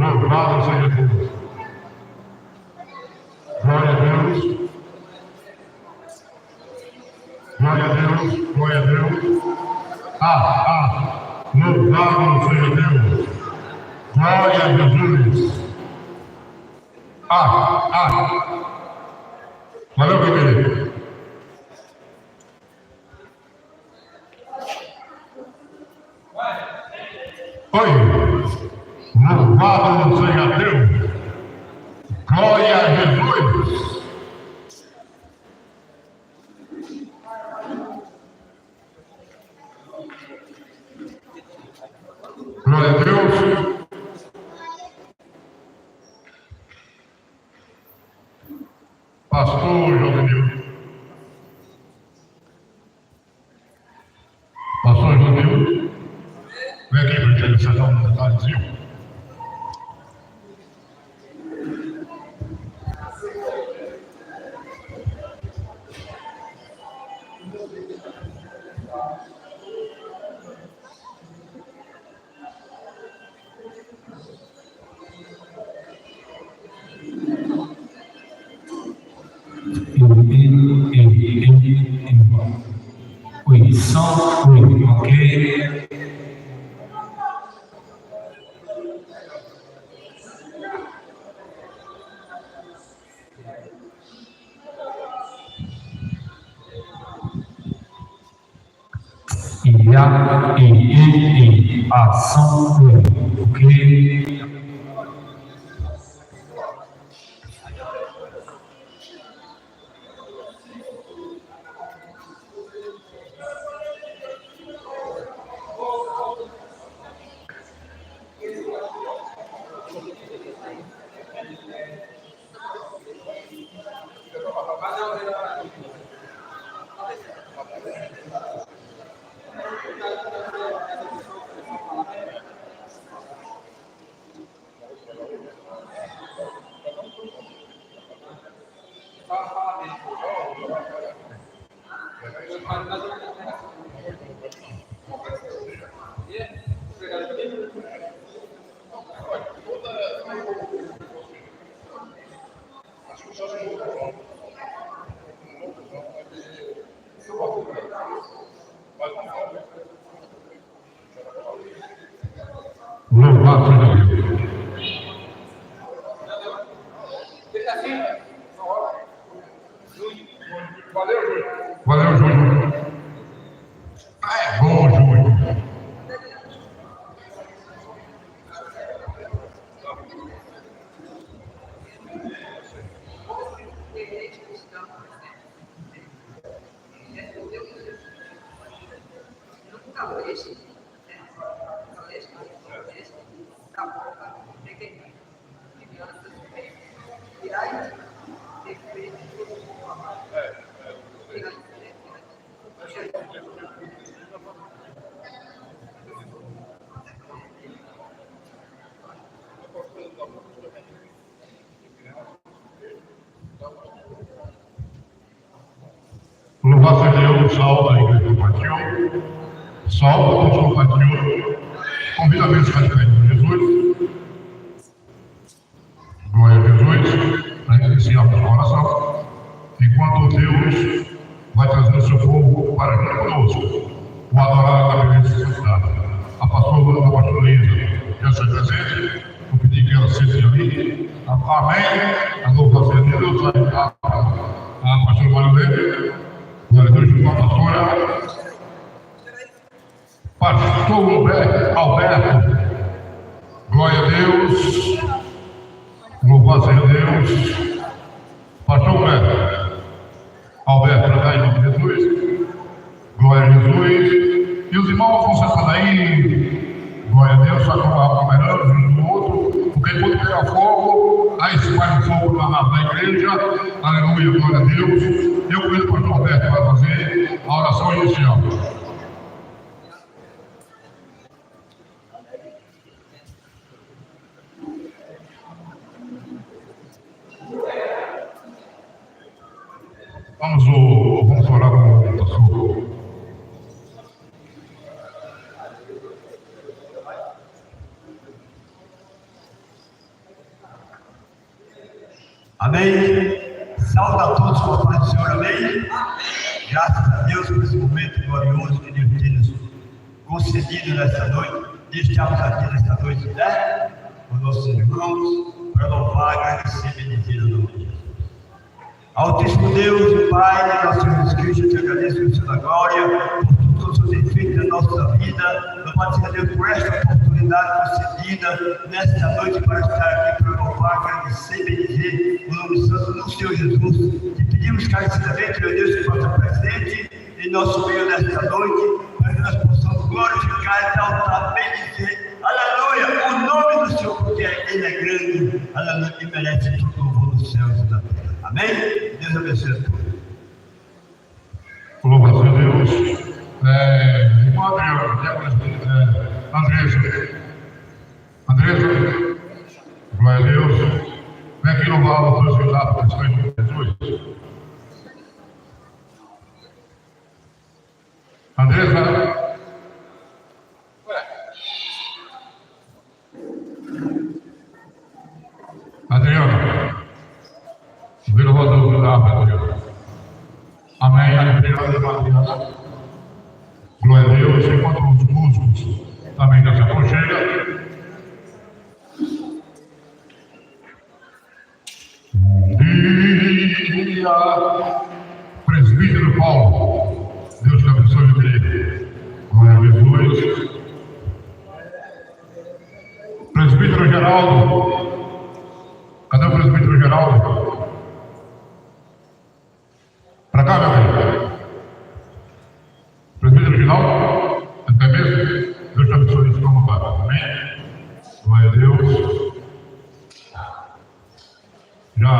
Louvado seja Deus. Glória a Deus. Glória a Deus. Glória a Deus. Louvado seja Deus. Glória a Jesus. Valeu, querido. Louvado seja Deus. Glória a Jesus. Glória a Deus. Pastor Jovenil. Pastor Jovenil. Vem aqui para a gente acertar um detalhezinho. Oui, sans, oui, ok. Il y a et à 100, oui, ok. Louvado seja Deus. Valeu, Júnior. É bom, Júnior. Louvado seja Deus, salve a igreja do Patinho, salve a todos do Patinho, convida a mesa radicais de Jesus, glória a Jesus, para iniciarmos a oração, enquanto Deus vai trazer o seu povo para aqui conosco, o adorar na beleza de santidade. A pastora Lisa já está presente, vou pedir que ela sente ali, amém, a louva seja Deus, a pastora Marilene. Glória a Deus, junto à pastora. Pastor Alberto. Glória a Deus. Louvado seja Deus. Pastor Alberto, para em nome de Jesus. Glória a Jesus. E os irmãos vão sentando aí. Glória a Deus, só caminhando um do outro. Porque quando pegar fogo, aí se vai fogo na igreja. Aleluia, glória a Deus. Eu convido o pastor Alberto para fazer a oração inicial. Vamos orar com o pastor. Amém? Saúde a todos com a paz do Senhor, amém? Graças a Deus por esse momento glorioso que Deus tem nos concedido nesta noite. Estamos aqui nesta noite, né? Com nossos irmãos, para louvar, agradecer e bendizer o nome de Jesus. Altíssimo Deus e Pai de nosso Jesus Cristo, eu te agradeço por sua glória, por tudo que o Senhor tem feito na nossa vida. Louvado seja Deus por esta oportunidade concedida nesta noite para estar aqui para louvar, agradecer e bendizer o nome santo do Senhor Jesus. Te pedimos carecidamente, meu Deus, que faça presente em nosso meio nesta noite, para que nós possamos glorificar, exaltar, bendizer, aleluia, o nome do Senhor, porque Ele é grande, aleluia, e merece todo o louvor dos céus e da terra. Amém? Deus abençoe a todos. Louvado a Deus. Irmã Andresa, glória a Deus. Vem aqui louvar o Deus que dá para o Senhor Jesus. Andresa. Adriana. Vem louvar o Deus que dá para Adriana. Amém. Adriana. Glória a Deus. Enquanto os músicos também já se aconchegam. Dia, presbítero Paulo, Deus te abençoe, querido. Glória a Jesus. Presbítero Geraldo, cadê o presbítero Geraldo? Para cá, meu amigo. Presbítero Geraldo, até mesmo. Deus te abençoe, isso como para. Amém. Glória a Deus. Já,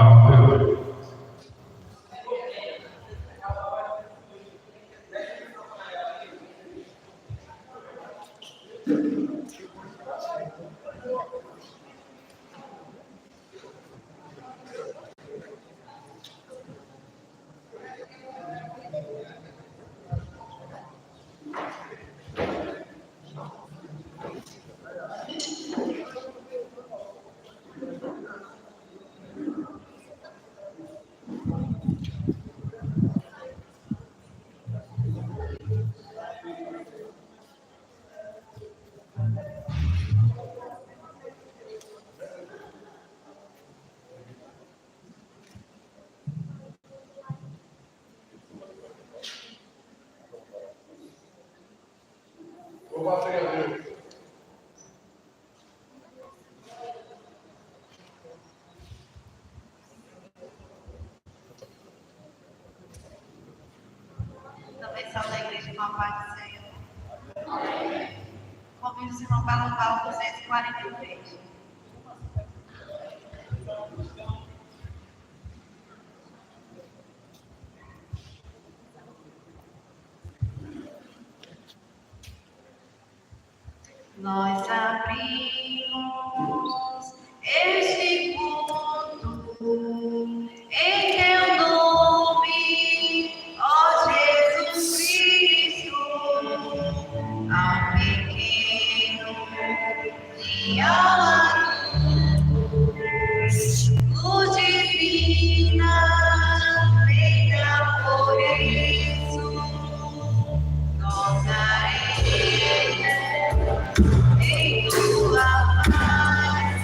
Também saúde a igreja com a paz do Senhor. Convido os irmãos para louvar o 243. Nós abrimos este culto em teu nome, ó Jesus Cristo, ao pequeno e ao adulto, luz divina, feita por isso, nós daremos em tua paz,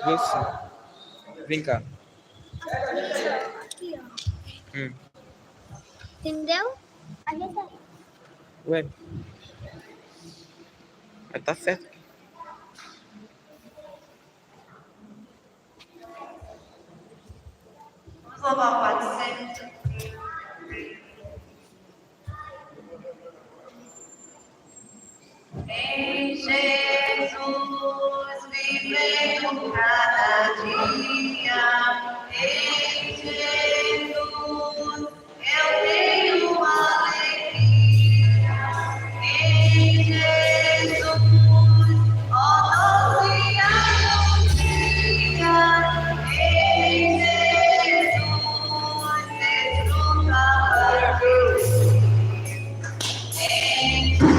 Você. Vem cá. Aqui, ó. Entendeu? Ajeita aí. Ué. Mas tá certo. Vamos louvar o Pai do Senhor. Em Jesus vivemos cada dia. Em Jesus eu tenho alegria. Em Jesus, ó doce alegria. Em Jesus desfrutamos. Em Jesus.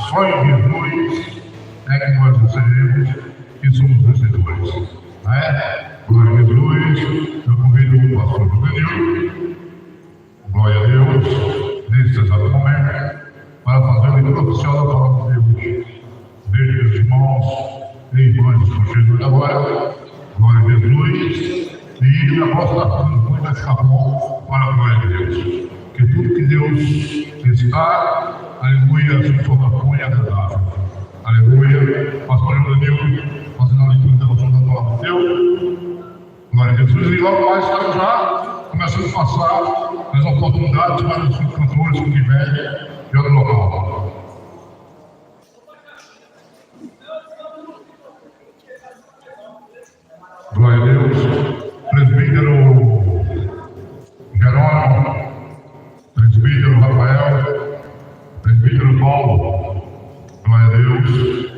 Só em Jesus é que nós recebemos e somos vencedores. Não é? Glória a Jesus. Eu convido o pastor Daniel, glória a Deus, nesse exato momento, para fazer a leitura oficial da palavra de Deus. Veja os irmãos e irmãs que estão chegando agora, glória a Jesus, e o negócio está ficando muito, vai ficar bom para a glória de Deus. Que tudo que Deus está, aleluia, se torna bom e agradável. Aleluia. Pastor Daniel, fazendo a leitura da nossa palavra de Deus. Glória a Jesus. E logo mais estamos já começando a passar as oportunidades para os cantores que tiverem de outro local. Glória Glória a Deus. Presbítero Jerônimo, presbítero Rafael, presbítero Paulo, glória a Deus.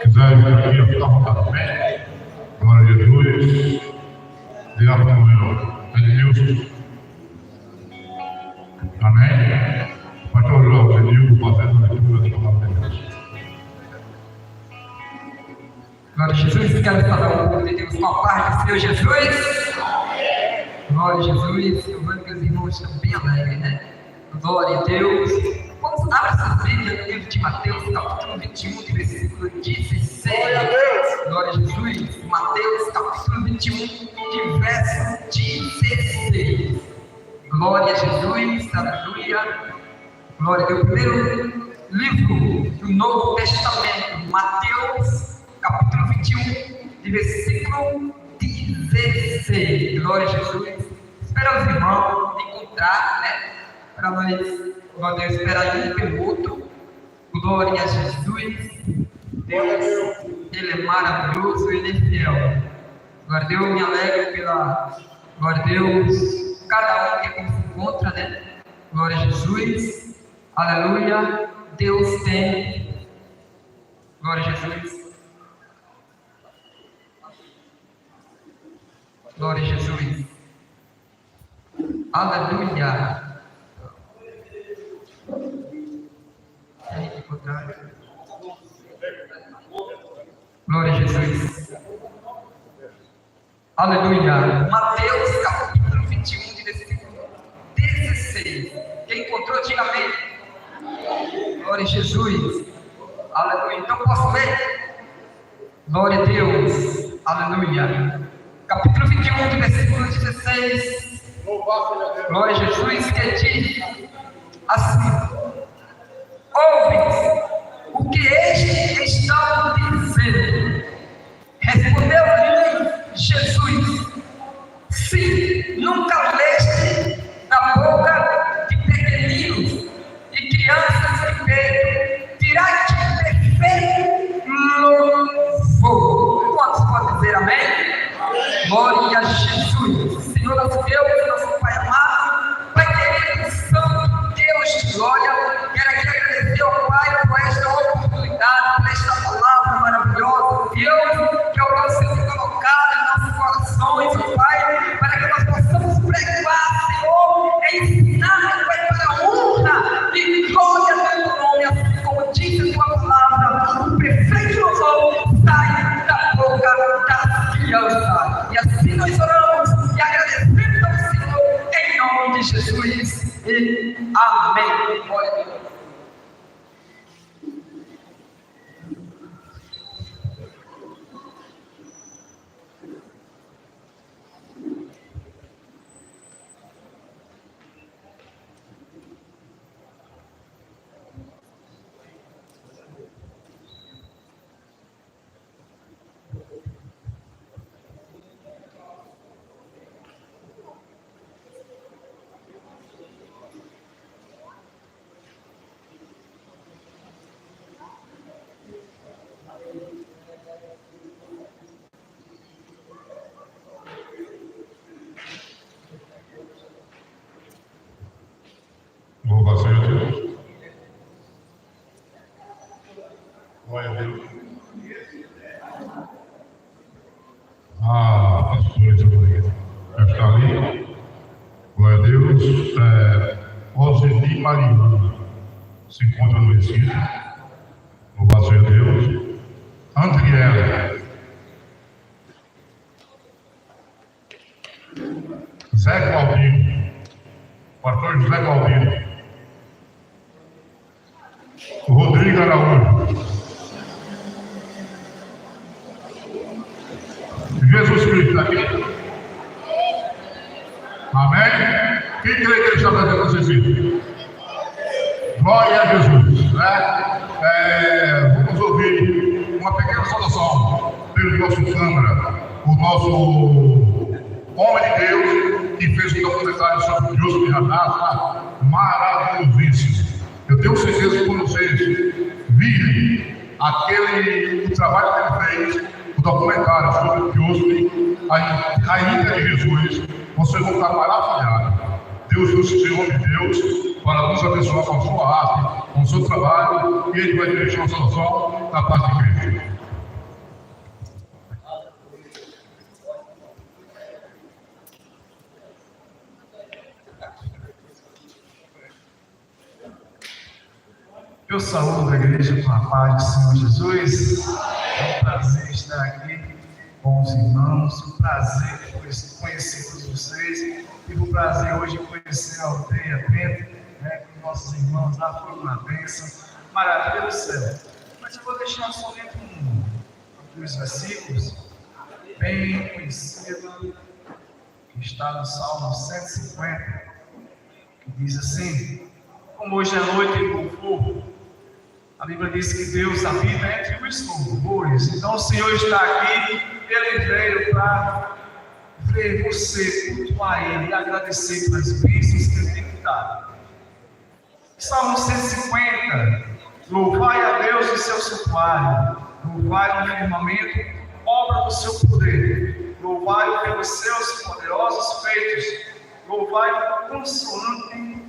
Quiser vir aqui, fica à vontade também. Glória a Jesus. Diácono Edilson. Amém. Pastor João Edilson fazendo a leitura da palavra de Deus. Glória a Jesus, quero falar um pouco de Deus com a paz do Senhor Jesus. Glória a Jesus, eu vejo que os irmãos estão bem alegres, né? Glória a Deus. Vamos abrir essa Bíblia no livro de Mateus, capítulo 21, de versículo 16. Glória a Jesus. Mateus, capítulo 21, de verso 16. Glória a Jesus, aleluia. Glória a Deus. Primeiro livro do Novo Testamento, Mateus, capítulo 21, de versículo 16. Glória a Jesus. Espera os irmãos encontrar, né? Para nós, glória a Deus, esperar um pelo outro. Glória a Jesus. Deus, Ele é maravilhoso, Ele é fiel. Glória a Deus, me alegro pela, glória a Deus, cada um que aqui se encontra, né? Glória a Jesus. Aleluia. Deus tem. Glória a Jesus. Glória a Jesus. Aleluia. Glória a Jesus. Aleluia. Mateus capítulo 21, de versículo 16. Quem encontrou, diga amém. Glória a Jesus. Aleluia. Então posso ler? Glória a Deus. Aleluia. Capítulo 21, de versículo 16. Glória a Jesus, que diz assim: ouve o que estes estão dizendo. Respondeu-lhe Jesus: sim, nunca leste na boca de pequeninos e crianças de peito tirar-te perfeito louvor. Quantos podem dizer amém? Glória a Jesus. Senhor nosso Deus, nosso Pai amado, Pai querido, Santo Deus de glória, quero aqui agradecer ao Pai por esta oportunidade, por esta palavra maravilhosa, Deus, que é o nosso Senhor colocado em nossos corações, ó Pai, para que nós possamos pregar, Senhor, ensinar, Pai, para a honra e glória do teu nome, assim como diz a tua palavra, o perfeito louvor sai da boca da criança. E assim nós oramos e agradecemos ao Senhor em nome de Jesus. E amém. Glória a Deus. Louvado seja Deus. Glória a Deus. A pastora Isabel já está ali. Glória a Deus. Oseli Mariana se encontra no Recife. Louvado seja Deus. Andriela. Zé Claudinho. Pastor José Claudinho. Rodrigo Araújo. Jesus Cristo está aqui. Amém? Quem crê que ele está fazendo vocês isso? Glória a Jesus. Né? Vamos ouvir uma pequena saudação pelo nosso Câmara, o nosso homem de Deus, que fez um documentário sobre José de Radassa, maravilhosíssimo. Eu tenho certeza que quando vocês virem o trabalho que ele fez, o documentário sobre Piospi, a Ilha de Jesus, vocês vão ficar maravilhados. Deus nos tirou de Deus para nos abençoar com a sua arte, com o seu trabalho, e Ele vai dirigir a solução da parte de Cristo. Eu saúdo a igreja com a paz do Senhor Jesus. É um prazer estar aqui com os irmãos, um prazer conhecer todos vocês. Tive o prazer hoje de conhecer a aldeia Bento, com os nossos irmãos lá, foi uma bênção, maravilha do céu. Mas eu vou deixar somente alguns versículos bem conhecidos, que está no Salmo 150, que diz assim: como hoje é noite de louvor, a Bíblia diz que Deus habita entre os louvores. Então o Senhor está aqui, Ele veio para ver você, cultuar Ele e agradecer pelas bênçãos que Ele tem dado. Salmo 150: louvai a Deus no seu santuário, louvai no firmamento, obra do seu poder, louvai pelos seus poderosos feitos, louvai consolante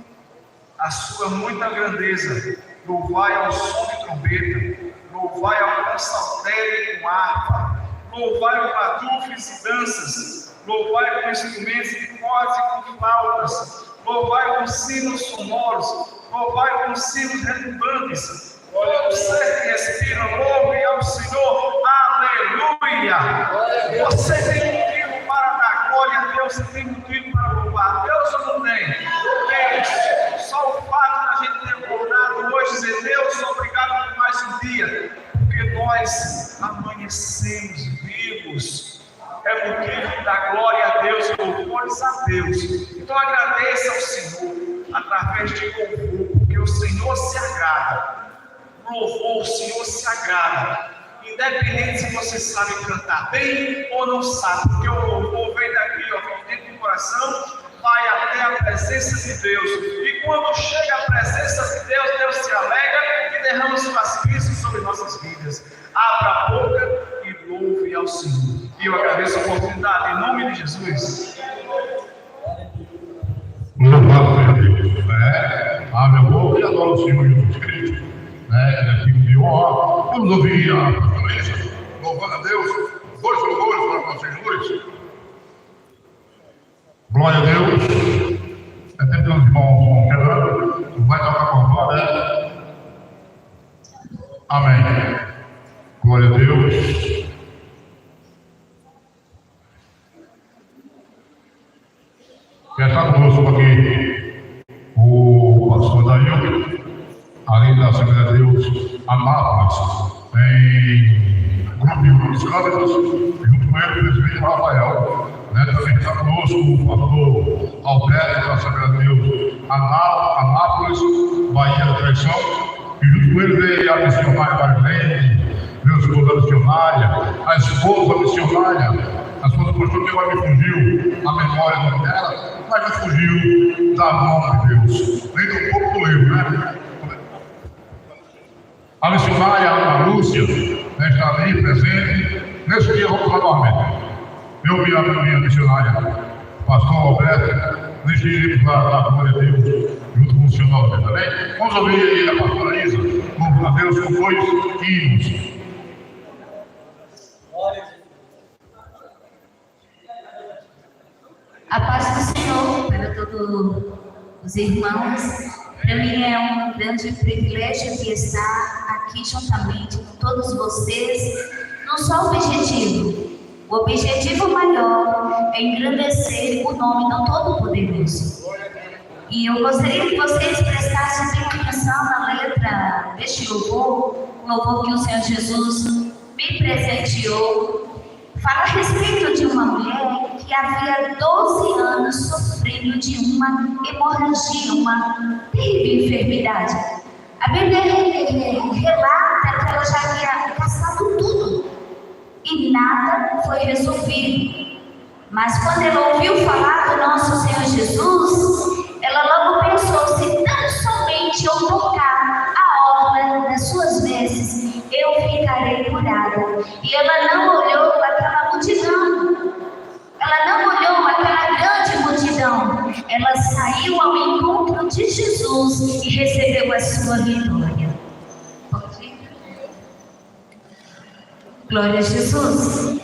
a sua muita grandeza, louvai ao som de trombeta, louvai ao saltério com harpa, louvai com batufes e danças, louvai com instrumentos de cordas e com flautas, louvai com sinos sonoros, louvai com sinos retumbantes. Você que respira, louve ao Senhor, aleluia! Você tem motivo para dar glória a Deus, você tem motivo para louvar a Deus ou não tem? Tem. Só o fato da gente ter acordado hoje, dizer: Deus, obrigado por mais um dia, porque nós amanhecemos vivos, é motivo de dar glória a Deus, louvores a Deus. Então agradeça ao Senhor através de louvor, porque o Senhor se agrada. Louvor, o Senhor se agrada, independente se você sabe cantar bem ou não sabe, porque o louvor vem daqui, vem dentro do coração, vai até a presença de Deus, e quando chega a presença de Deus, Deus se alegra e derrama suas bênçãos sobre nossas vidas. Abra a boca e louve ao Senhor. E eu agradeço a oportunidade em nome de Jesus. Louvado seja Deus. Abre a boca e adora o Senhor Jesus Cristo. Ele é filho de honra. Vamos ouvir a pastoressa louvando a Deus. Dois louvores para vocês dois. Glória a Deus. É tempo que os irmãos vão chegando. Vai tocar com a glória. Amém. Glória a Deus. Quer estar conosco aqui o pastor Daílton, além da Assembleia de Deus, Anápolis, em Grupo dos Câmeras, junto com ele, o presidente Rafael. Também está conosco o pastor Alberto, da Assembleia de Deus, Anápolis, Bahia da Traição, e junto com ele veio a missionária Marilene, meu esposa missionária, a esposa missionária. A esposa postou que agora me fugiu a memória dela, mas me fugiu da mão de Deus. Nem um pouco do livro, né? A missionária Ana Lúcia está ali presente. Nesse dia vamos falar novamente. Eu me amo, minha missionária, pastor Alberto, nesse dia vamos dar a glória a Deus junto com o senhor Alberto, também. Vamos ouvir aí a pastora Isa, louvo a Deus com dois hinos. A paz do Senhor para todos os irmãos. Para mim é um grande privilégio de estar aqui juntamente com todos vocês num só objetivo. O objetivo maior é engrandecer o nome do Todo-Poderoso. E eu gostaria que vocês prestassem atenção na letra deste louvor, o louvor que o Senhor Jesus me presenteou. Fala a respeito de uma mulher que havia 12 anos sofrendo de uma hemorragia, uma terrível enfermidade. A Bíblia relata que ela já havia gastado tudo e nada foi resolvido. Mas quando ela ouviu falar do nosso Senhor Jesus, ela logo pensou: se tão somente eu tocar a orla das suas vestes, eu ficarei curada. E ela não olhou a sua vitória. Pode ir? Glória a Jesus.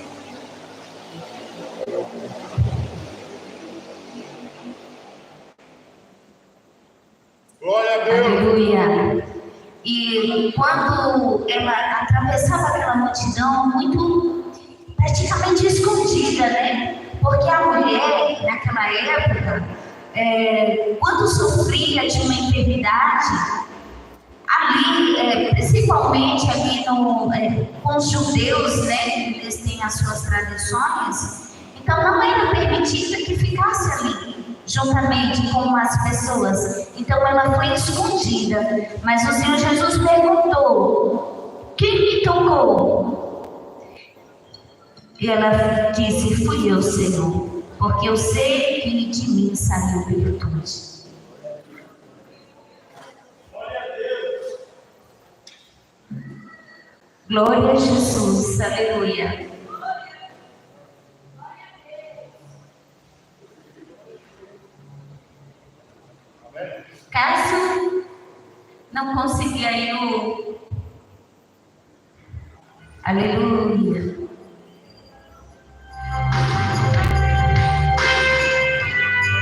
Glória a Deus. Aleluia. E quando ela atravessava aquela multidão, muito praticamente escondida, né? Porque a mulher, naquela época, quando sofria de uma enfermidade, ali, principalmente ali com os judeus, né? Eles têm as suas tradições, então não era permitido que ficasse ali juntamente com as pessoas. Então ela foi escondida. Mas o Senhor Jesus perguntou: quem me tocou? E ela disse: fui eu, Senhor, porque eu sei que de mim saiu virtude. Glória a Jesus, aleluia. Caso não consiga ir aleluia.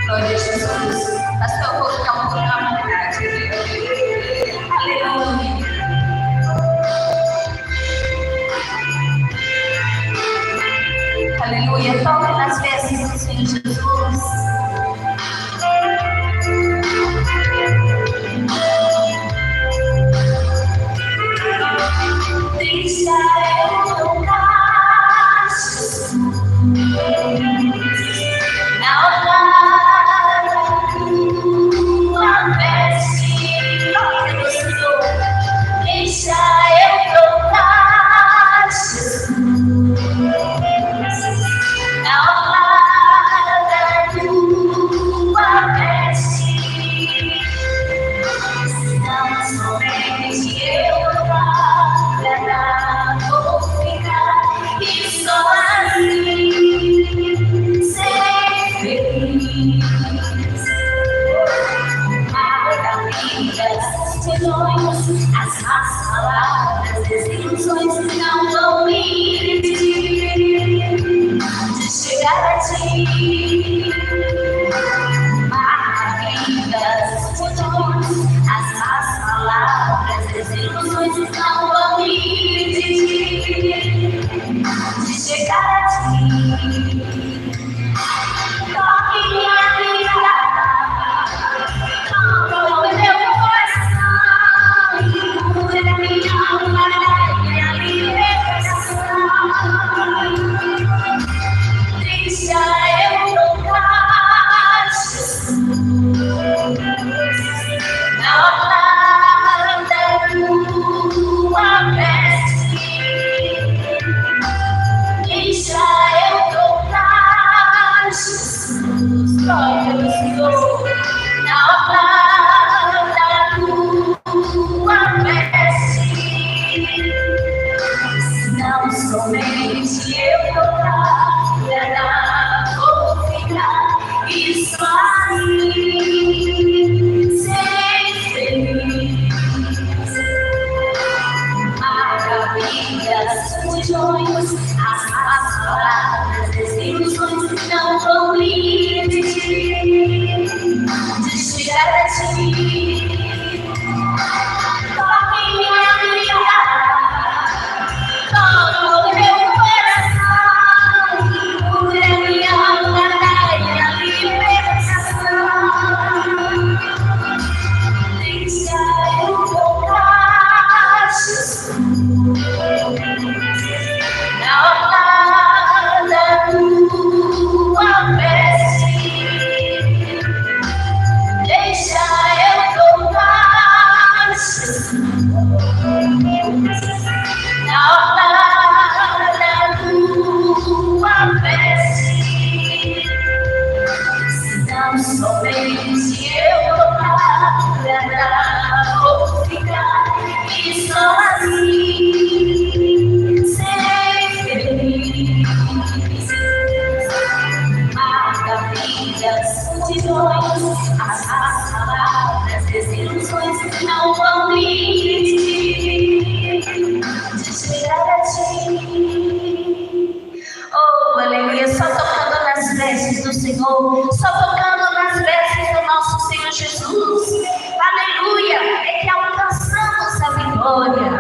Glória a Jesus. Pastor, eu vou ficar um pouquinho à vontade. Aleluia. Aleluia. Toque nas vestes do Senhor Jesus. Deixa eu tocar Jesus na orla da tua veste, deixa eu tocar Jesus na orla da tua veste, não somente eu vou ficar e só assim ser feliz. Maravilhas, tesões, as más palavras, desilusões não vão me impedir de chegar a ti. Maravilhas, tesões, as más palavras, desilusões não vão me impedir de chegar a ti. Toque minha vida, toque meu coração, e cura minha alma, minha libertação. Deixa eu Senhor, só tocando nas vestes do nosso Senhor Jesus. Aleluia! É que alcançamos a vitória.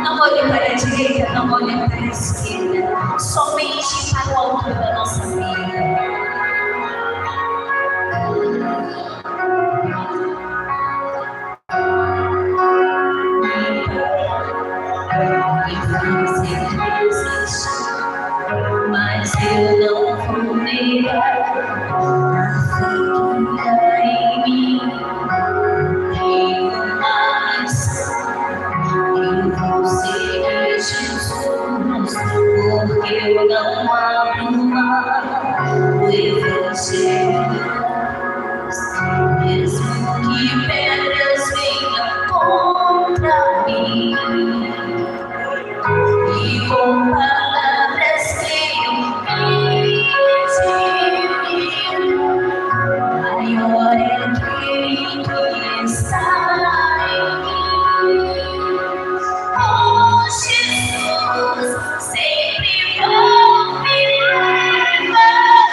Não olhe para a direita, não olhe para a esquerda, somente para o alto da nossa vida. Mas eu não vou negar a fé que há em mim. Tenho uma missão, eu vou seguir Jesus, porque eu não abro mão do Evangelho. Mesmo que pedras venham contra mim e com palavras tenham maior é aquele que está em mim. Oh Jesus, sempre vou me levantar.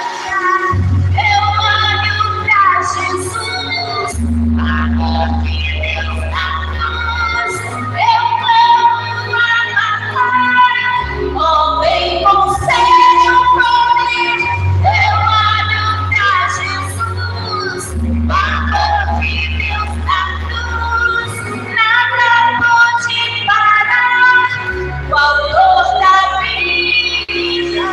Eu olho pra Jesus, amor de Deus na cruz. Eu vou matar. Oh, vem com seu poder. Eu olho pra Jesus, amor de Deus na cruz. Nada pode parar o autor da vida.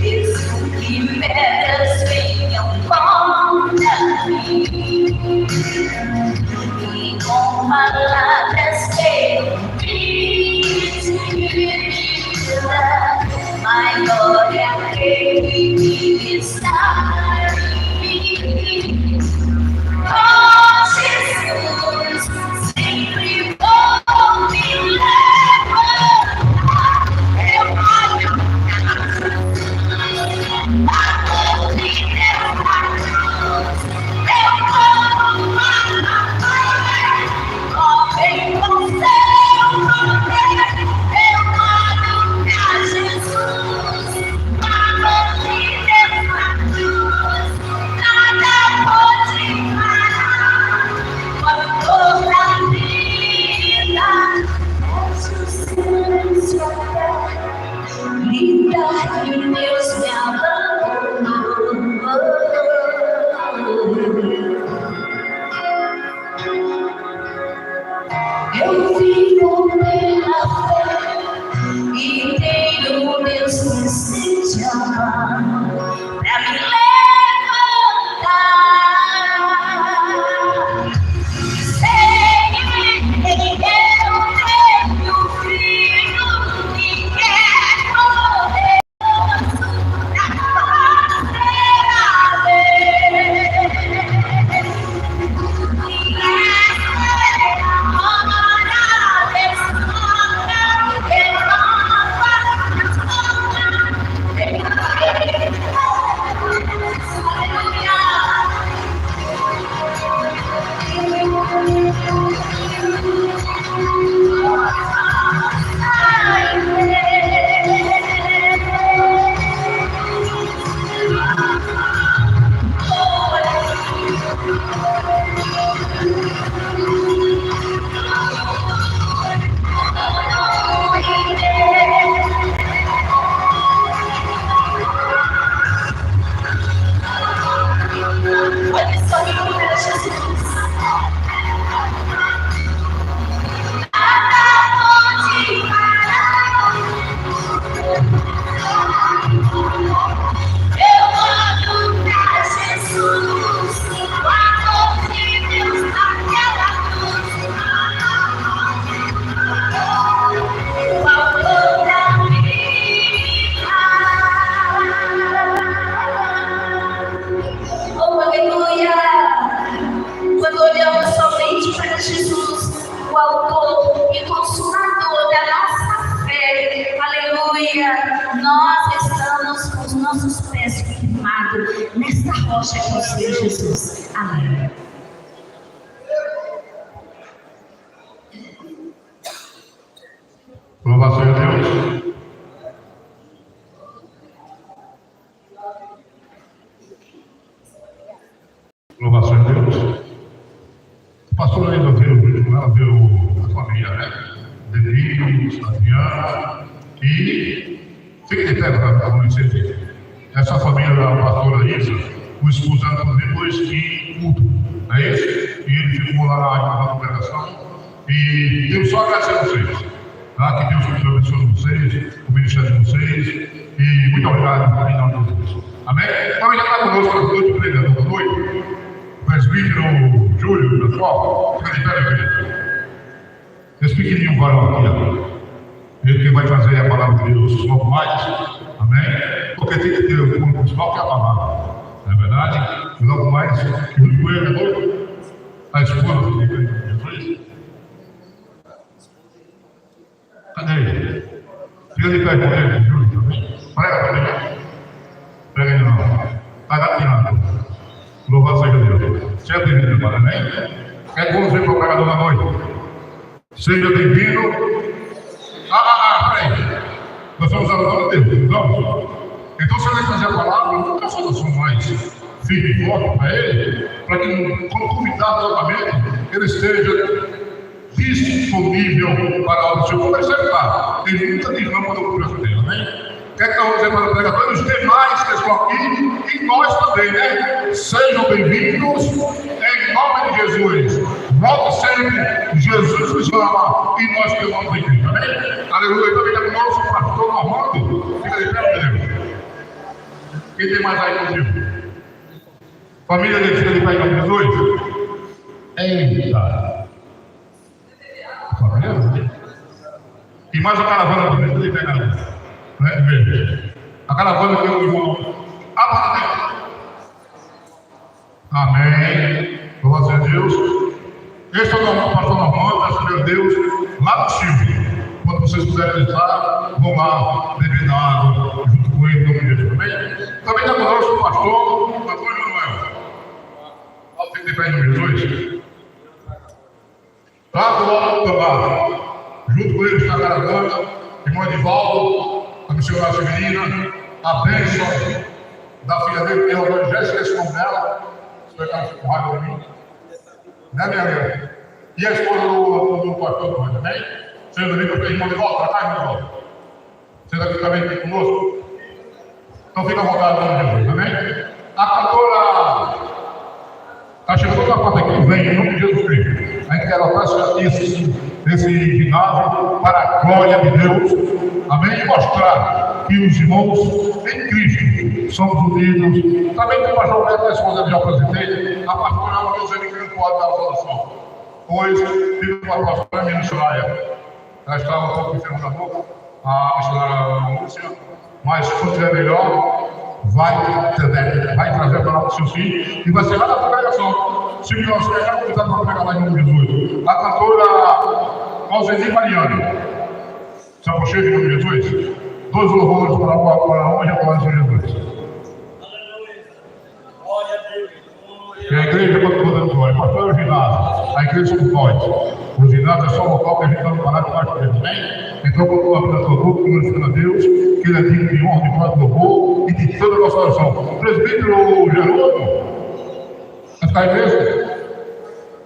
Mesmo que pedras venham contra mim e com palavras queiram me tirar, maior é aquele que está em mim. Oh Jesus, sempre vou me levantar. Eu olho amor de Deus na cruz. Eu vou matar. Oh, vem com seu poder. Eu olho pra Jesus, amor de Deus na cruz. Nada pode parar o autor da vida. Jesus, silêncio até lidar que Deus me abandonou. firmado nesta rocha que é o Senhor Jesus. Amém. Louvado seja Deus. Louvado seja Deus. O pastor ainda viu a família, né? Denis, Adriana e fique de pé para conhecer. Essa família da pastora Isa, o esposo dela depois que culto, não é isso? E ele ficou lá na congregação. E Deus só agradecer a vocês. Tá? Que Deus abençoe vocês, o ministério de vocês. E muito obrigado em nome de Deus. Amém? Então, ele está conosco na noite, pregador da noite. O presbítero Júlio, da escola, fica de pé, igreja. Esse pequenininho varão aqui, ó. Ele que vai trazer a palavra de Deus logo mais. Amém? Porque tem que ter o corpo principal que é a palavra. Não é verdade? E logo mais, Júlio Coelho, a esposa de Jesus. Cadê ele? Fica de pé com ele, Júlio, também. Prega também. Prega ele não. Vai dar tirando. Louvado seja Deus. Seja bem-vindo, agora, amém? É bom ver para o pregador da noite. Seja bem-vindo. Peraí. Nós estamos adorando a Deus, vamos? Então, se ele trazer a palavra, não é saudação mais firme e forte para ele, para que, quando convidado novamente, ele esteja disponível para a obra do Senhor. Como ele está? Ele nunca diz não quando eu converso dele, amém? Quer que eu vou dizer para o pregador? Os demais que estão aqui, e nós também, né? Sejam bem-vindos em nome de Jesus. Volte sempre, Jesus nos ama e nós que amamos em Cristo, amém? Aleluia. Também está conosco o pastor Normando. Fica de pé, meu Deus. Quem tem mais aí contigo? Família dele, fica de pé em nome de Jesus. Eita. Família? E mais a caravana também, fica de pé, galera. A caravana que eu irmão. Amém. Louvado seja Deus. Este é o pastor Normando, peço meu Deus, lá no Chile. Quando vocês puderem estar, vão lá beber na água junto com ele, no nome de Jesus. Amém? Também está conosco o pastor Manuel. Pode ter pé em nome de Jesus. Está do lado do trabalho. Junto com ele está a caravana, irmão Edivaldo, a missionária feminina, a bênção da filha dele, que é o Jéssica, esse nome dela. Espero que ela fique com raiva de mim. Né, minha amiga? E a esposa do pastor também. Seja bem-vindo para o irmão de volta, para cá, irmão de volta. Seja aqui também conosco. Então fica à vontade, em nome de Jesus, amém? A cantora está chegando na parte aqui, vem em nome de Jesus Cristo. A gente quer anotar esse ginásio para a glória de Deus, amém? E mostrar que os irmãos em Cristo somos unidos. Também tem uma jornada da esposa que já apresentei, a pastora é uma dizendo que não pode dar a solução. Pois, fica com a pastora minha missionária. Ela estava um pouco enferma da boca, a missionária Lúcia, mas quando estiver melhor, vai trazer a palavra do seu filho e vai ser lá na congregação. Se nós queremos cuidar para pregar lá em nome de Jesus. A cantora Alzeni Mariano. Se aproxima em nome de Jesus. 2 louvores para a honra e a glória de Jesus. E a igreja quando podemos glória. Pastor é o ginásio. A igreja somos nós. O ginásio é só o local que a gente está no canal de mais tempo, amém? Então, quando a vida do grupo, glorificando a Deus, que ele é digno de honra, de glória, de louvor e de toda a nossa oração. O presbítero Gerônimo, está aí mesmo?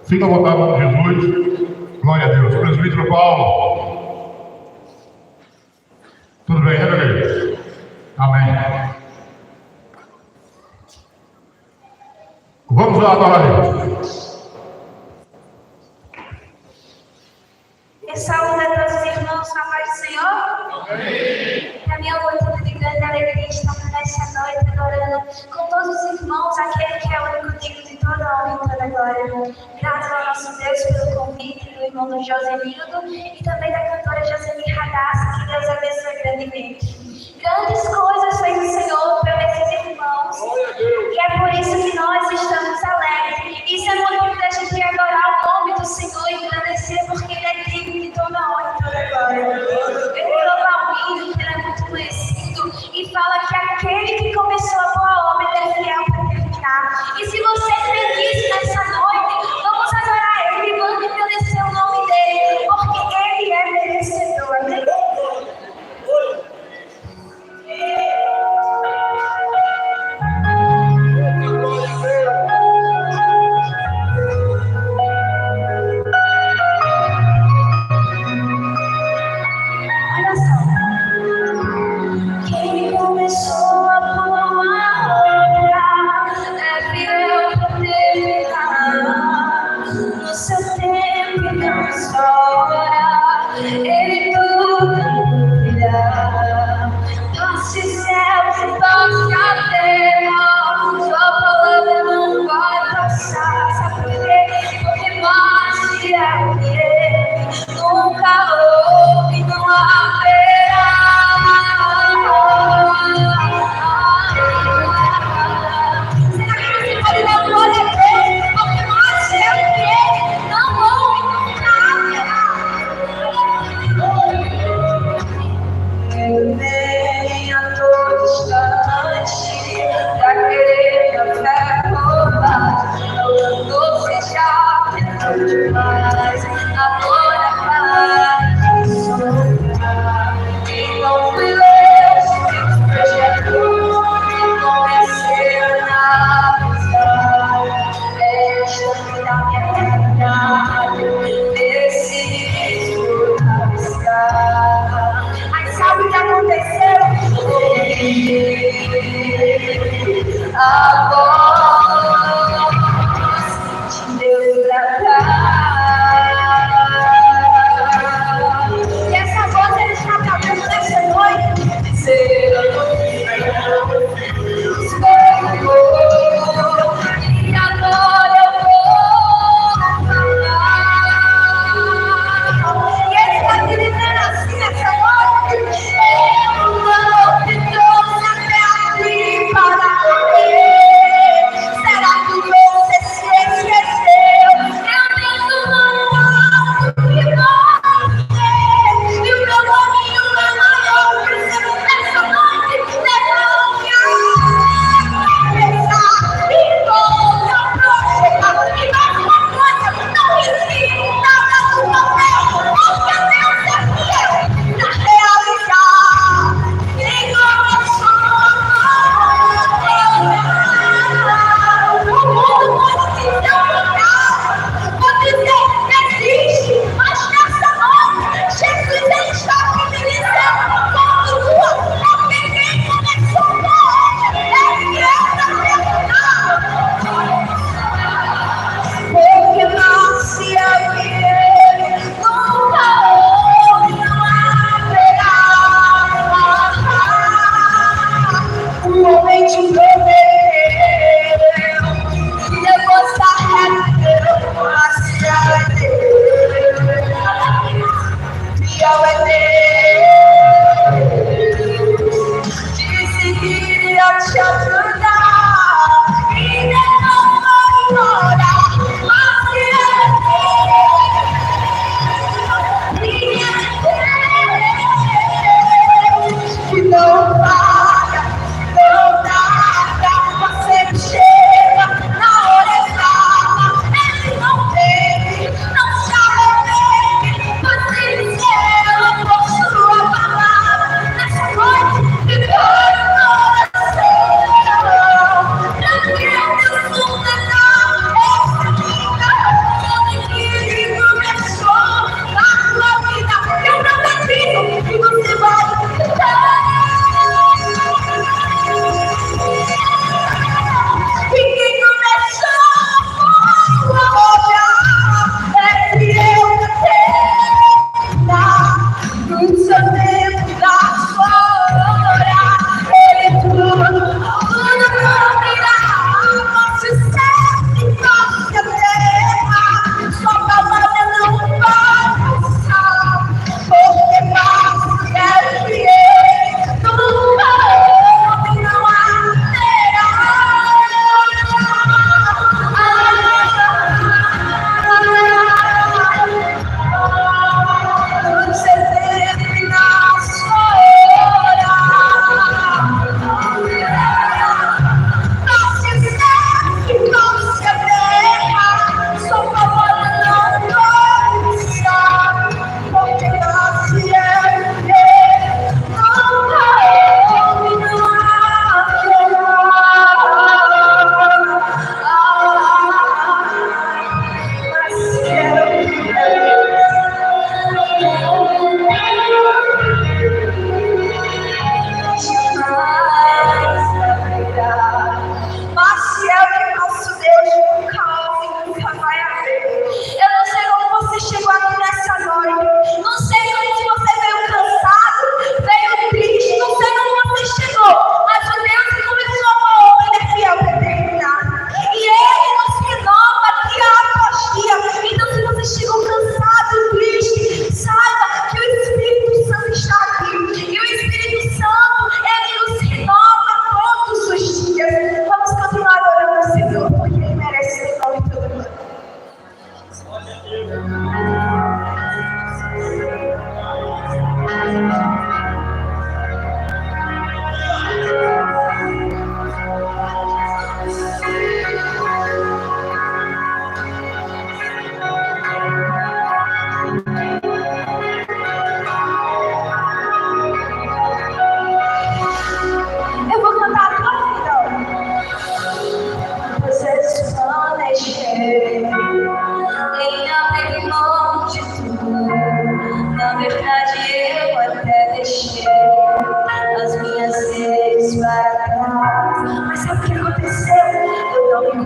Fica à vontade em nome de Jesus. Glória a Deus. Presbítero Paulo. Tudo bem, né, bebê? Amém. Vamos lá, adorar a Deus. E saúde a todos os irmãos na paz do Senhor. Amém. Para mim é um motivo de grande alegria estar nessa noite adorando com todos os irmãos, aquele que é o único digno de toda a honra e toda a glória. Graças ao nosso Deus pelo convite do irmão Josenildo e também da cantora Josemir Radassa, que Deus abençoe grandemente. Grandes coisas fez o Senhor para esses irmãos. E é por isso que nós estamos alegres. Isso é motivo da gente adorar o nome do Senhor e agradecer, porque Ele é digno de toda a honra e toda a glória. Eu vou louvar o hino, que ele é muito conhecido, e fala que aquele que começou a boa a voz de Deus bradar. E essa voz ele está cantando nessa noite. Ser e agora eu vou falar. E ele está dizendo assim nessa noite: eu não te trouxe até aqui para morrer. Será que você se esqueceu? Eu tenho um alto que você. E o meu caminho é maior. Preciso dessa noite levante a cabeça e volta pra chegar. E mais uma coisa, não ensine nada do papel, porque Deus é fiel pra realizar. Diga o mundo pode se separar, pode dizer que existe, mas nessa noite Jesus ele está aqui me dizendo: continua, porque quem começou hoje é que está terminado. Porque nasce alguém, nunca houve, não haverá. O homem te prometeu, e depois se arrependeu, mas se arrependeu. Fiel é Deus, disse que iria te ajudar, e não vai embora, mas se arrependeu. Que não paga, não dá,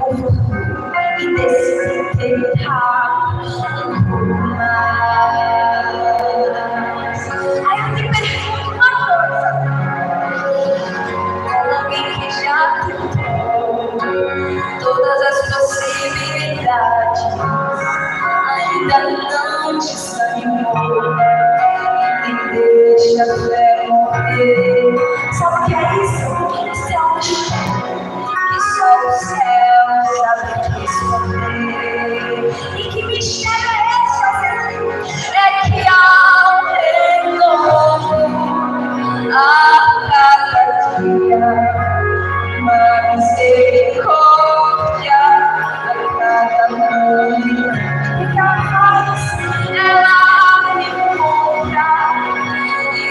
conforto e despertar um pouco mais. Aí eu te pergunto uma coisa: alguém que já tentou todas as possibilidades ainda não desanimou e deixa a fé morrer. Sabe o que é isso? Isso é um mistério que só o céu sabe responder. E que mistério é esse? É que há um renovo a cada dia, uma misericórdia a cada manhã. E que a paz ela me encontra e me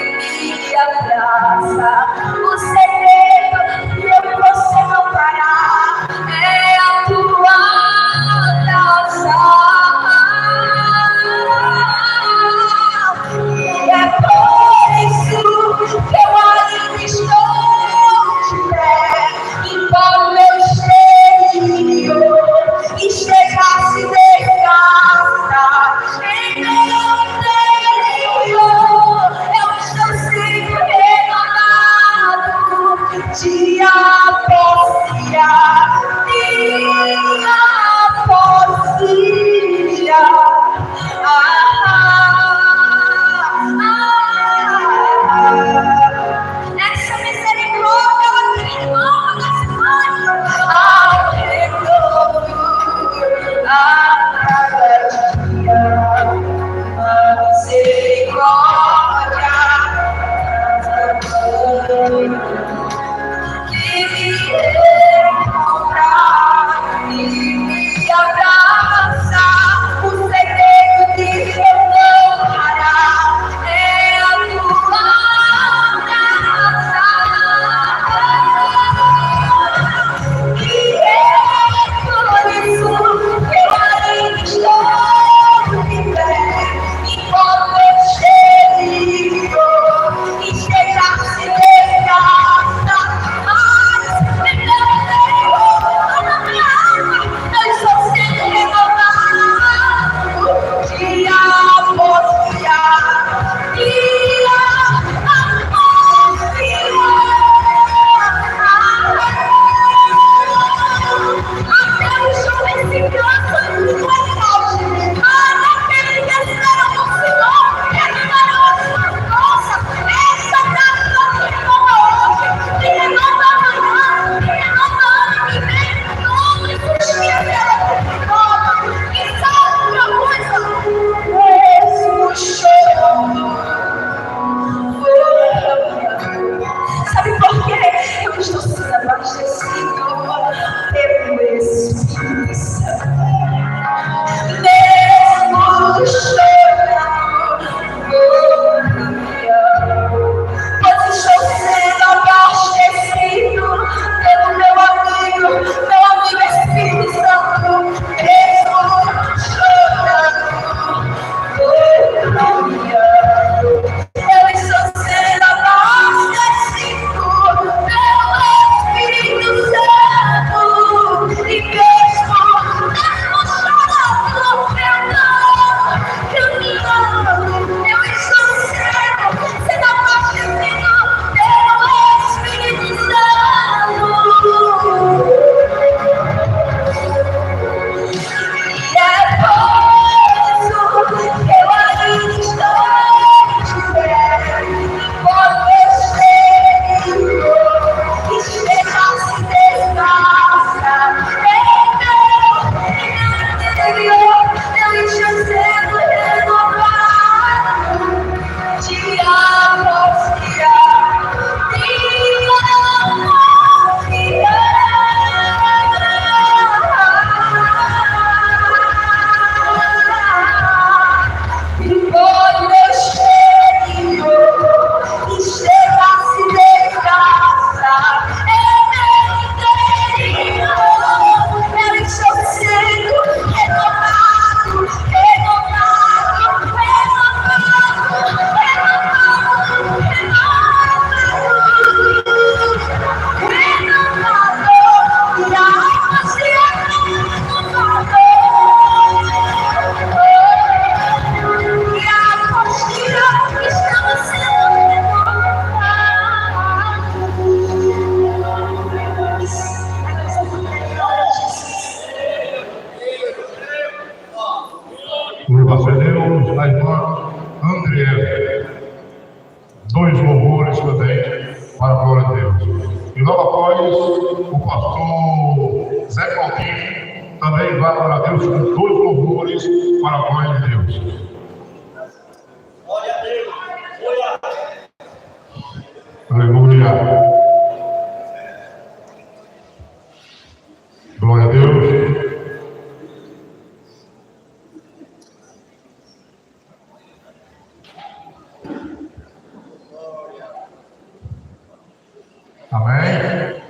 após, o pastor Zé Claudinho também vai adorar a Deus com 2 louvores para a glória de Deus. Glória a Deus. Aleluia. Glória a Deus. Amém.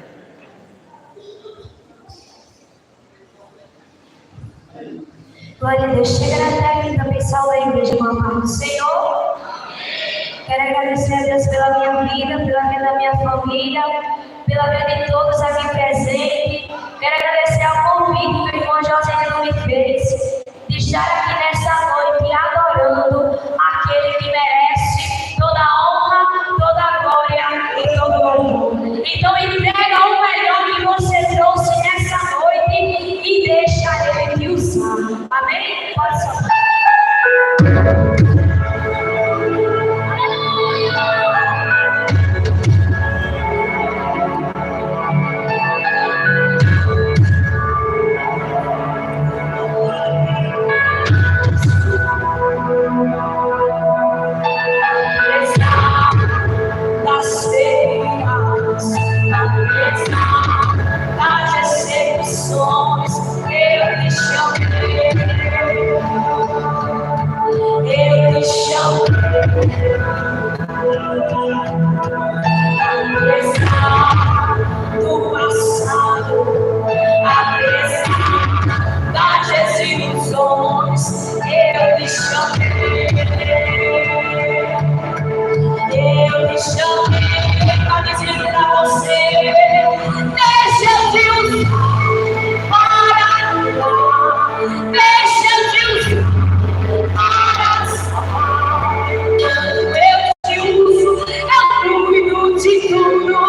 Glória a Deus. Chega na terra e pessoal da igreja com a paz do Senhor. Quero agradecer a Deus pela minha vida, pela vida da minha família, pela vida de todos aqui presentes. Quero agradecer ao convite que o irmão José não me fez de estar aqui nessa noite adorando aquele que merece toda a honra, toda a glória e todo o louvor. Então entrega o melhor que você trouxe nessa noite e deixa ele te usar. Amém? Pode soltar. Do passado, apesar das desilusões, eu te chamei para dizer para você: deixa eu te usar para curar, deixa eu te usar para salvar. Eu te uso, eu cuido de tudo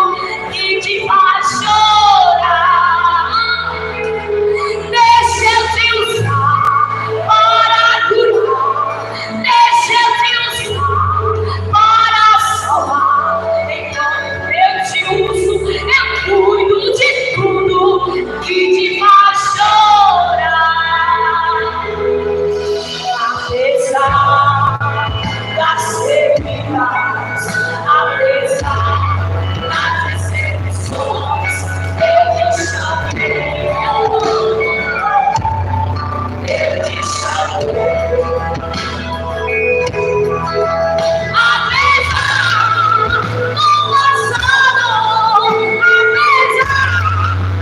que te faz chorar. Deixa eu te usar para curar, deixa eu te usar para salvar. Então eu te uso, eu cuido de tudo que te faz chorar. Apesar das feridas, apesar das decepções, eu te chamei, eu te chamei. Apesar do passado, apesar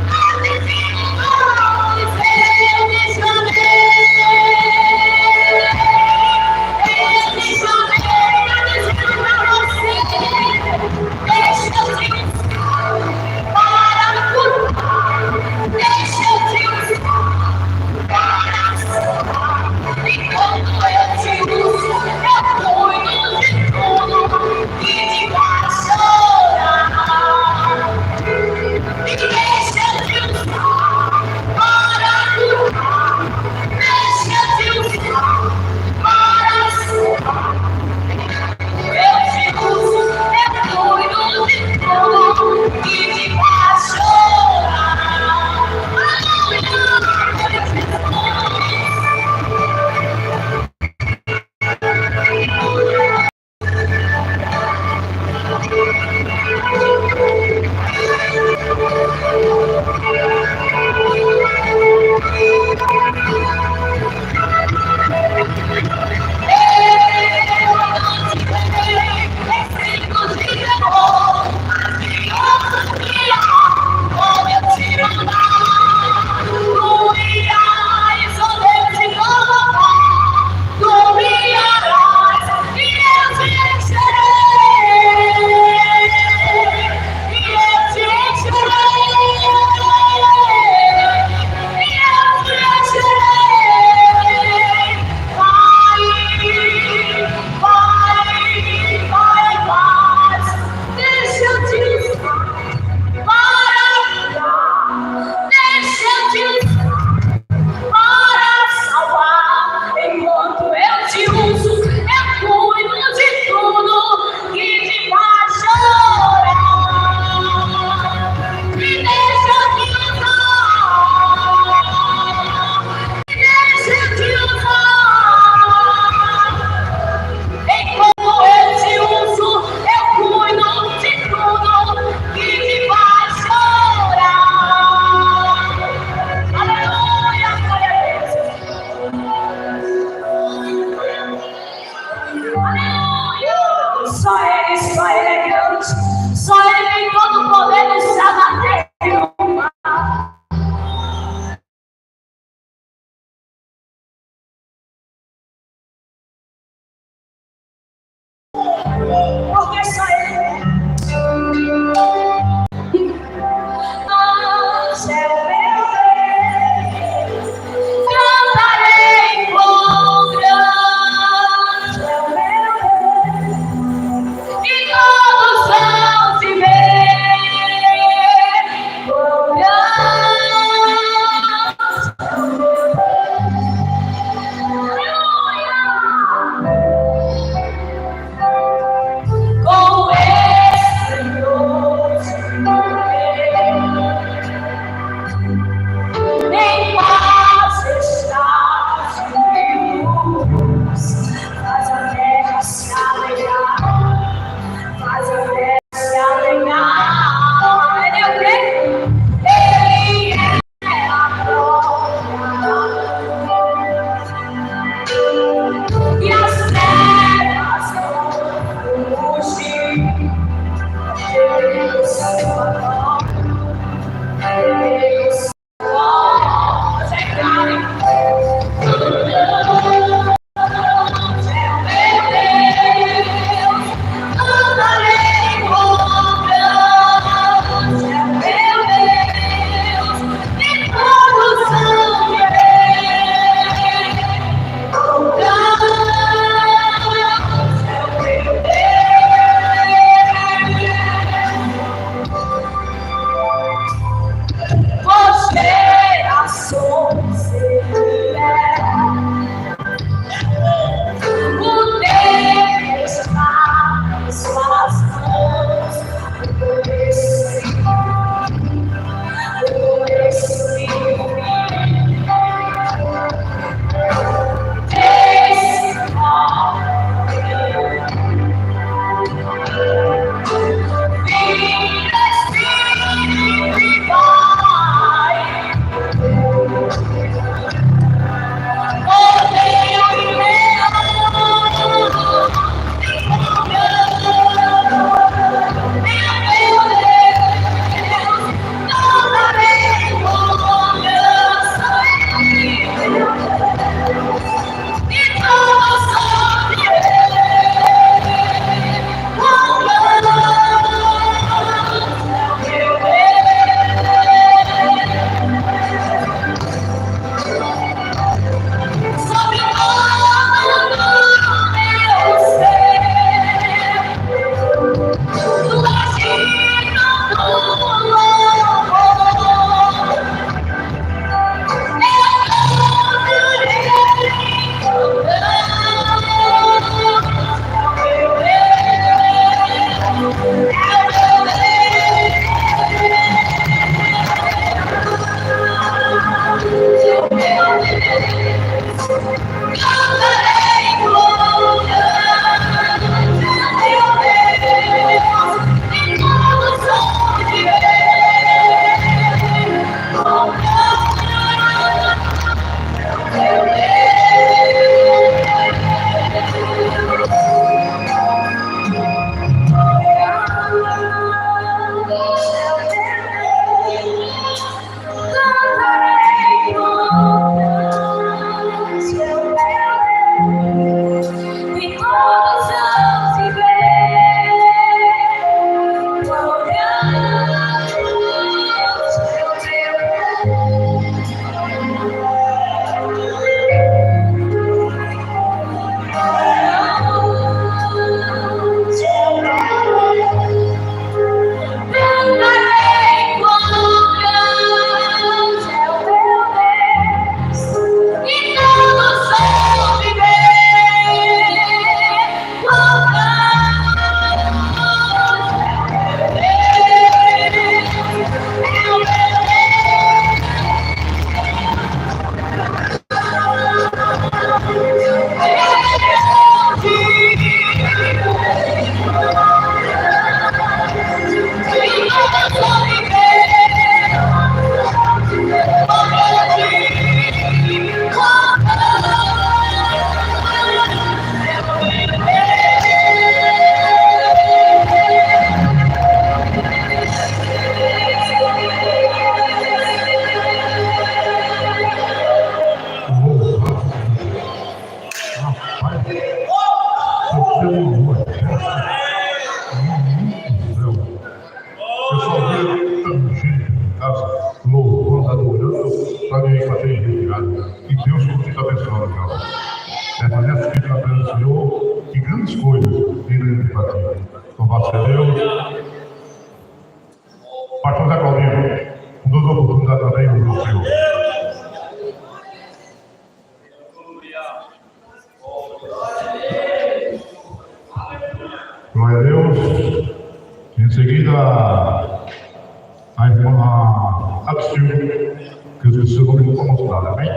das desilusões, orando para me fazer retirado. E Deus continua abençoando, João. Permanece firme na presença do Senhor e grandes coisas irão para ti. Louvado seja Deus. Pastor Zé Claudinho, com duas oportunidades também no Senhor. Glória a Deus. Em seguida, a irmã Absil, que o seu nome não foi mostrado, amém?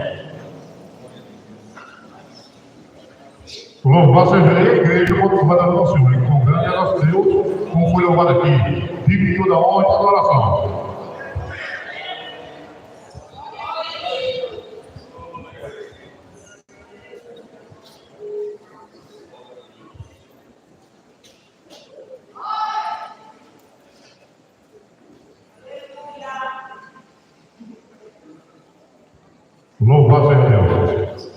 Louvado seja a igreja, louvado ao nosso Senhor, com grande é nosso Deus, como foi louvado aqui, digno da honra e da adoração. Louvado seja Deus.